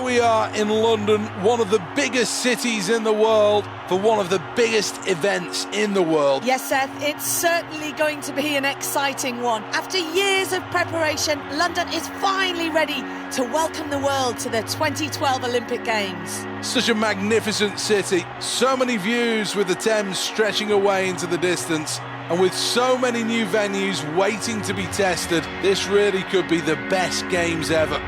we are in London, one of the biggest cities in the world, for one of the biggest events in the world. Yes, Seth, it's certainly going to be an exciting one. After years of preparation, London is finally ready to welcome the world to the 2012 Olympic Games. Such a magnificent city, so many views with the Thames stretching away into the distance, and with so many new venues waiting to be tested, this really could be the best games ever.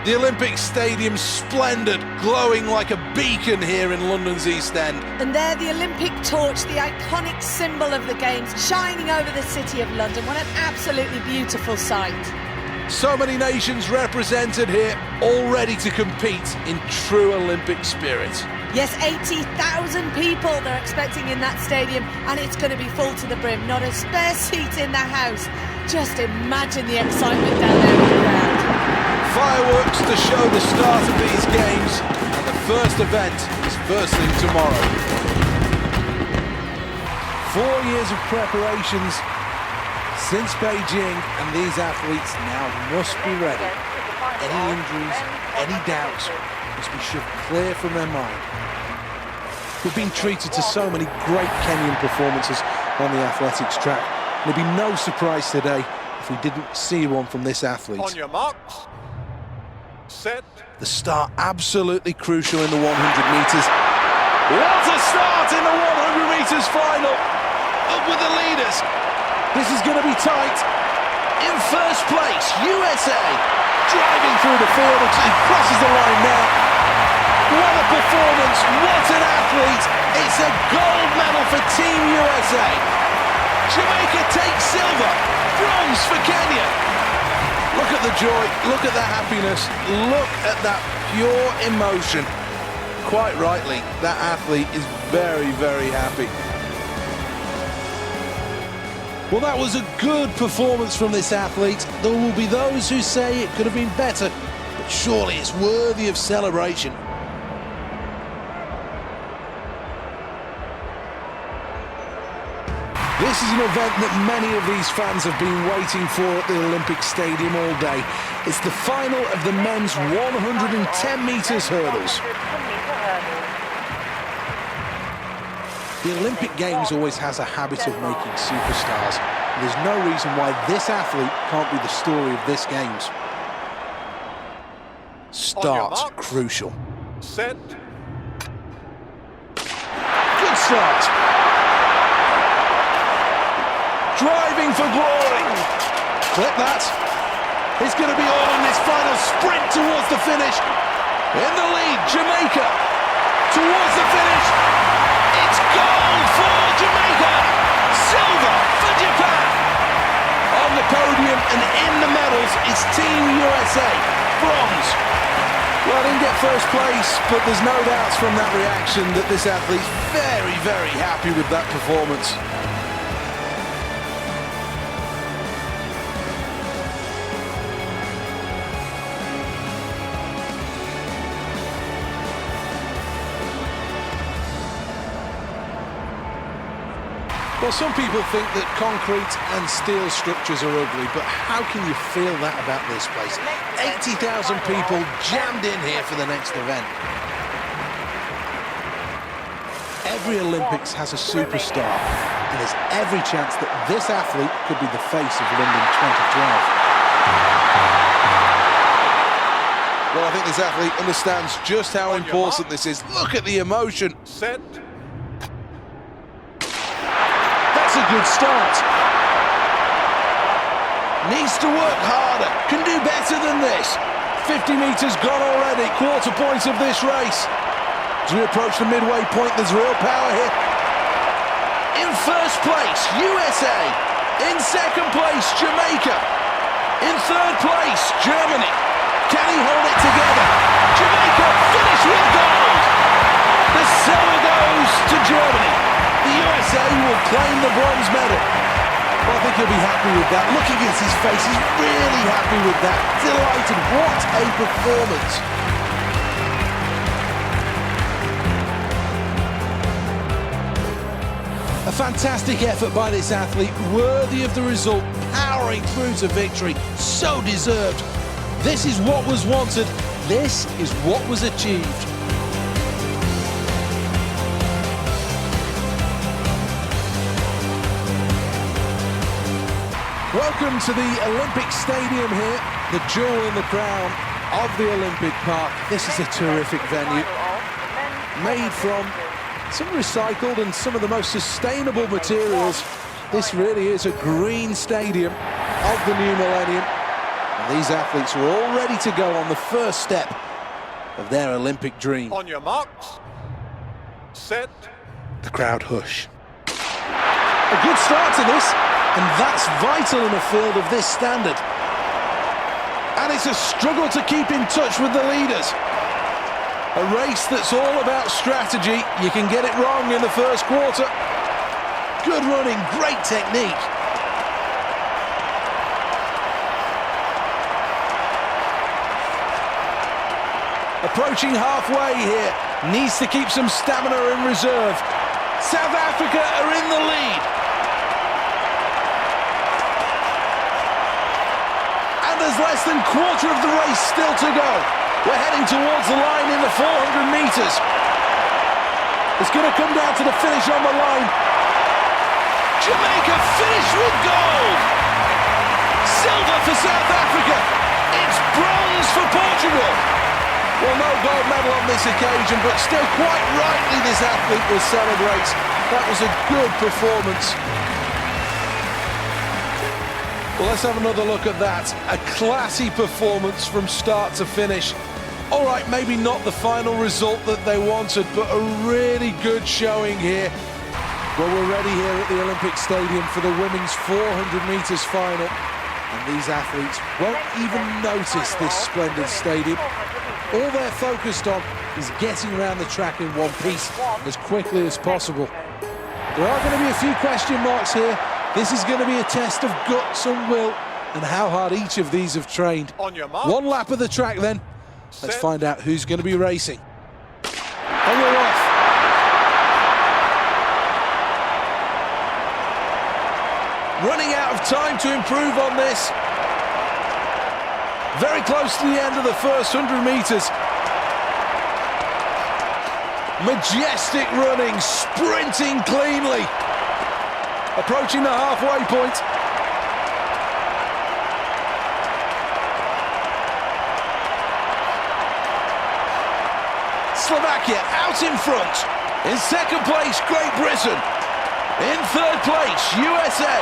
The Olympic Stadium splendid, glowing like a beacon here in London's East End. And there the Olympic torch, the iconic symbol of the Games, shining over the city of London. What an absolutely beautiful sight. So many nations represented here, all ready to compete in true Olympic spirit. Yes, 80,000 people they're expecting in that stadium, and it's going to be full to the brim. Not a spare seat in the house. Just imagine the excitement down there in the crowd. Fireworks to show the start of these games, and the first event is first thing tomorrow. 4 years of preparations since Beijing, and these athletes now must be ready. Any injuries, any doubts must be shoved clear from their mind. We've been treated to so many great Kenyan performances on the athletics track, and it'd be no surprise today if we didn't see one from this athlete. On your marks. Set. The start absolutely crucial in the 100 metres. What a start in the 100 metres final! Up with the leaders. This is going to be tight. In first place, USA. Driving through the field, he crosses the line now. What a performance, what an athlete. It's a gold medal for Team USA. Jamaica takes silver, bronze for Kenya. Look at the joy, look at the happiness, look at that pure emotion. Quite rightly, that athlete is very, very happy. Well, that was a good performance from this athlete. There will be those who say it could have been better, but surely it's worthy of celebration. This is an event that many of these fans have been waiting for at the Olympic Stadium all day. It's the final of the men's 110 metres hurdles. The Olympic Games always has a habit of making superstars. There's no reason why this athlete can't be the story of this Games. Start crucial. Set. Good start. Driving for glory. Clip that. It's going to be all in this final sprint towards the finish. In the lead, Jamaica. Towards the finish. It's gold for Jamaica. Silver for Japan. On the podium and in the medals, it's Team USA. Bronze. Well, I didn't get first place, but there's no doubts from that reaction that this athlete's very, very happy with that performance. Well, some people think that concrete and steel structures are ugly, but how can you feel that about this place? 80,000 people jammed in here for the next event. Every Olympics has a superstar, and there's every chance that this athlete could be the face of London 2012. Well, I think this athlete understands just how important this is. Look at the emotion. Set. That's a good start. Needs to work harder. Can do better than this. 50 metres gone already. Quarter point of this race. As we approach the midway point, there's real power here. In first place, USA. In second place, Jamaica. In third place, Germany. Can he hold it together? Jamaica finish with gold. The silver goes to Germany. The USA will claim the bronze medal. Well, I think he'll be happy with that. Looking at his face, he's really happy with that. Delighted. What a performance. A fantastic effort by this athlete, worthy of the result, powering through to victory. So deserved. This is what was wanted, this is what was achieved. Welcome to the Olympic Stadium here, the jewel in the crown of the Olympic Park. This is a terrific venue, made from some recycled and some of the most sustainable materials. This really is a green stadium of the new millennium. And these athletes are all ready to go on the first step of their Olympic dream. On your marks, set. The crowd hush. A good start to this, and that's vital in a field of this standard. And it's a struggle to keep in touch with the leaders. A race that's all about strategy. You can get it wrong in the first quarter. Good running, great technique. Approaching halfway here. Needs to keep some stamina in reserve. South Africa are in the lead. And there's less than a quarter of the race still to go. We're heading towards the line in the 400 metres. It's going to come down to the finish on the line. Jamaica finish with gold. Silver for South Africa. It's bronze for Portugal. Well, no gold medal on this occasion, but still quite rightly this athlete will celebrate. That was a good performance. Well, let's have another look at that. A classy performance from start to finish. All right, maybe not the final result that they wanted, but a really good showing here. Well, we're ready here at the Olympic Stadium for the women's 400 metres final. And these athletes won't even notice this splendid stadium. All they're focused on is getting around the track in one piece as quickly as possible. There are going to be a few question marks here. This is going to be a test of guts and will and how hard each of these have trained. On your mark. One lap of the track then. Let's find out who's going to be racing. And we're off. Running out of time to improve on this. Very close to the end of the first 100 metres. Majestic running, sprinting cleanly. Approaching the halfway point. Slovakia out in front. In second place, Great Britain. In third place, USA.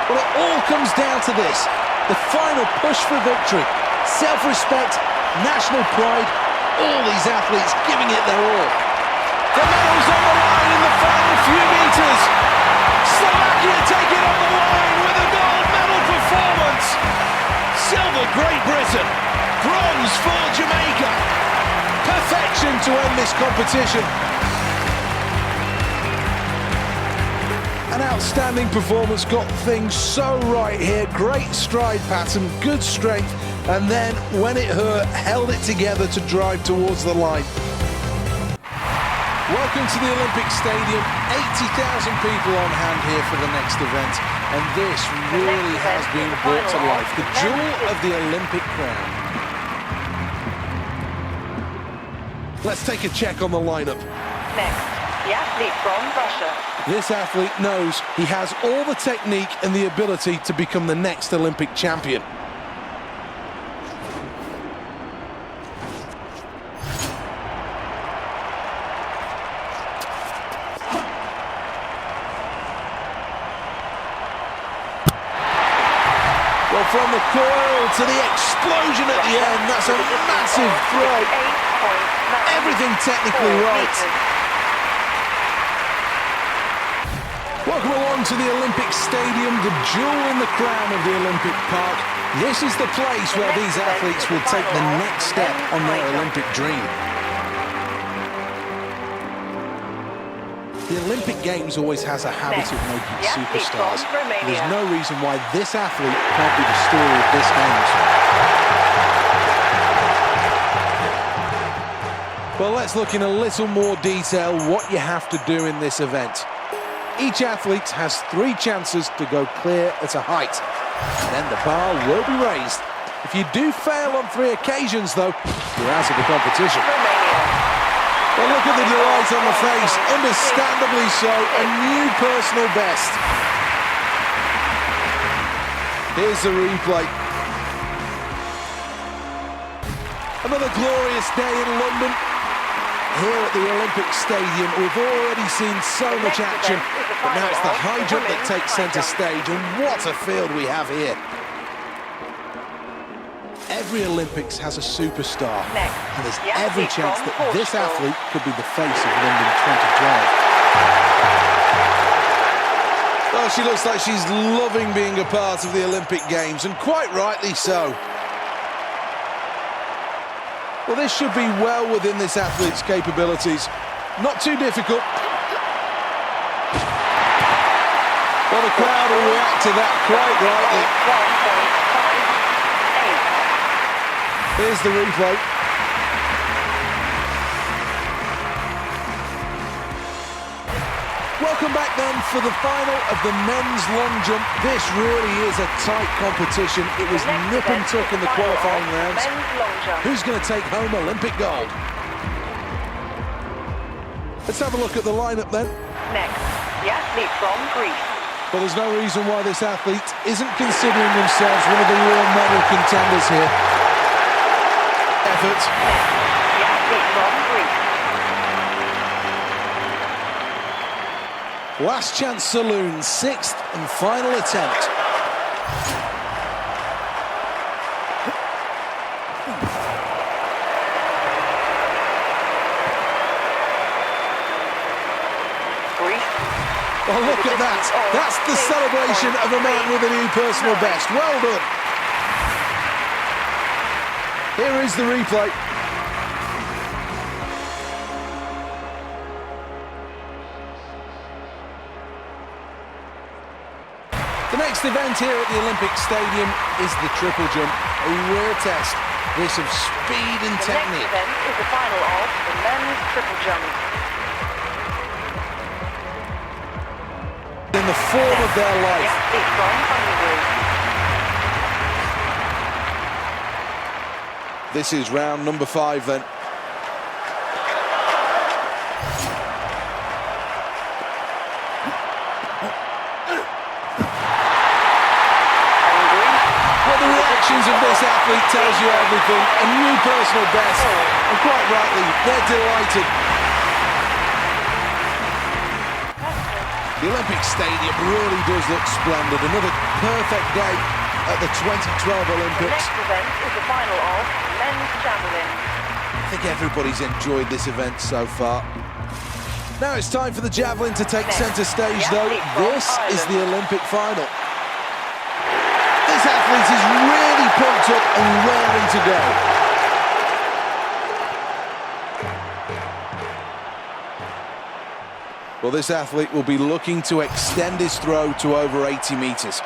Well, it all comes down to this. The final push for victory. Self-respect, national pride, all these athletes giving it their all. The medal's on the line in the final few metres. Slovakia take it on the line with a gold medal performance. Silver, Great Britain. Bronze for Jamaica. Perfection to end this competition. An outstanding performance, got things so right here. Great stride pattern, good strength, and then when it hurt, held it together to drive towards the line. Welcome to the Olympic Stadium. 80,000 people on hand here for the next event, and this really has been brought to life. The jewel of the Olympic crown. Let's take a check on the lineup. Next, the athlete from Russia. This athlete knows he has all the technique and the ability to become the next Olympic champion. Well, from the coil to the explosion at the end, that's a massive throw. Everything technically right. Welcome along to the Olympic Stadium, the jewel in the crown of the Olympic Park. This is the place where these athletes will take the next step on their Olympic dream. The Olympic Games always has a habit of making superstars. There's no reason why this athlete can't be the story of this Games. Well, let's look in a little more detail what you have to do in this event. Each athlete has 3 chances to go clear at a height. And then the bar will be raised If you do fail on 3 occasions, though, you're out of the competition. Well, look at the delight on the face. Understandably so, a new personal best. Here's the replay. Another glorious day in London. Here at the Olympic Stadium, we've already seen so much action, but now it's the high jump that takes centre stage, and what a field we have here. Every Olympics has a superstar, and there's every chance that this athlete could be the face of London 2012. Well, she looks like she's loving being a part of the Olympic Games, and quite rightly so. Well, this should be well within this athlete's capabilities. Not too difficult. Well, the crowd will react to that quite rightly. Here's the replay. Welcome back then for the final of the men's long jump. This really is a tight competition. It was nip and tuck in the qualifying rounds. Who's going to take home Olympic gold? Let's have a look at the lineup then. Next, the athlete from Greece. Well, there's no reason why this athlete isn't considering themselves one of the real medal contenders here. Effort. The athlete from Greece. Last chance saloon, 6th and final attempt. Oh, look at that. That's the celebration of a man with a new personal best. Well done. Here is the replay. The next event here at the Olympic Stadium is the triple jump, a rare test. This of speed and technique. The next event is the final of the men's triple jump. In the form of their life. This is round number 5 then. Well, the reactions of this athlete tells you everything. A new personal best, and quite rightly, they're delighted. The Olympic Stadium really does look splendid. Another perfect day at the 2012 Olympics. The next event is the final of men's javelin. I think everybody's enjoyed this event so far. Now it's time for the javelin to take centre stage, though. This is the Olympic final. This athlete is really pumped up and raring to go. Well, this athlete will be looking to extend his throw to over 80 metres.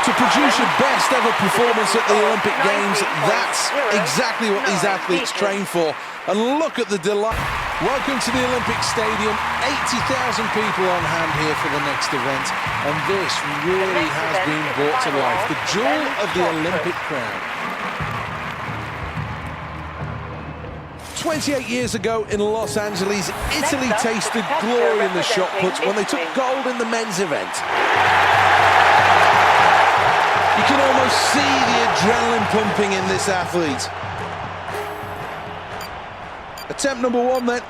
To produce your best ever performance at the Olympic Games, that's exactly what these athletes train for. And look at the delight. Welcome to the Olympic Stadium. 80,000 people on hand here for the next event. And this really has been brought to life. The jewel of the Olympic crown. 28 years ago in Los Angeles, Italy tasted glory in the shot puts when they took gold in the men's event. You can almost see the adrenaline pumping in this athlete. Attempt number 1 then.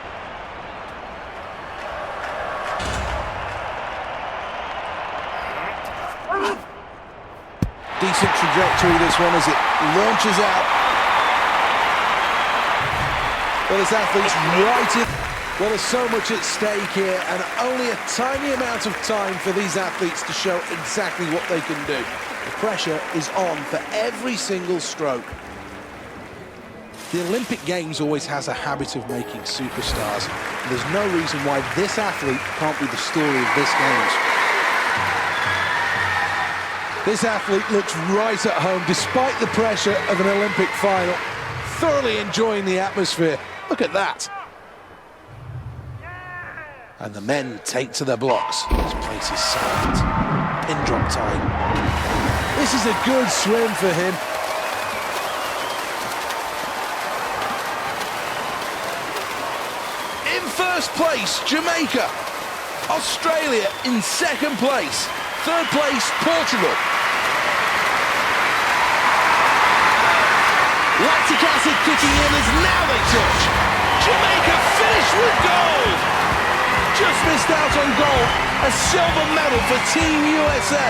Decent trajectory this one as it launches out. Well, this athlete's right in. Well, there's so much at stake here and only a tiny amount of time for these athletes to show exactly what they can do. The pressure is on for every single stroke. The Olympic Games always has a habit of making superstars. And there's no reason why this athlete can't be the story of this Games. This athlete looks right at home despite the pressure of an Olympic final. Thoroughly enjoying the atmosphere. Look at that. And the men take to their blocks. This place is silent. Pin drop time. This is a good swim for him. In first place, Jamaica. Australia in second place. Third place, Portugal. Lactic acid kicking in as now they touch. Jamaica finished with gold. Just missed out on gold. A silver medal for Team USA.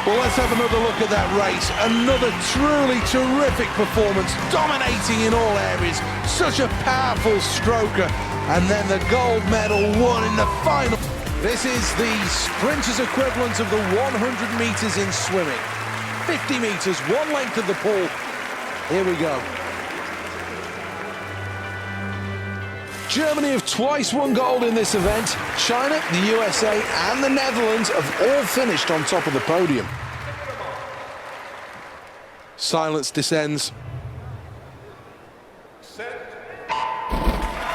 Well, let's have another look at that race. Another truly terrific performance, dominating in all areas. Such a powerful stroker. And then the gold medal won in the final. This is the sprinters' equivalent of the 100 metres in swimming. 50 metres, one length of the pool. Here we go. Germany have twice won gold in this event. China, the USA and the Netherlands have all finished on top of the podium. Silence descends.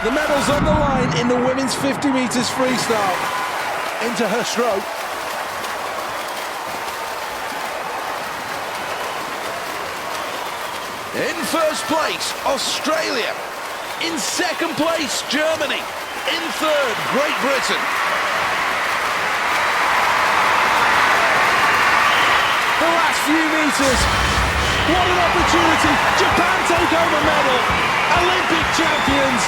The medal's on the line in the women's 50 metres freestyle. Into her stroke. In first place, Australia. In second place, Germany. In third, Great Britain. The last few metres. What an opportunity. Japan take home a medal. Olympic champions.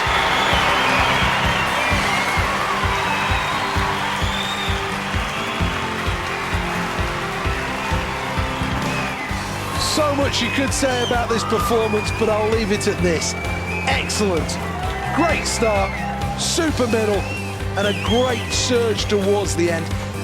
So much you could say about this performance, but I'll leave it at this. Excellent. Great start, super middle, and a great surge towards the end.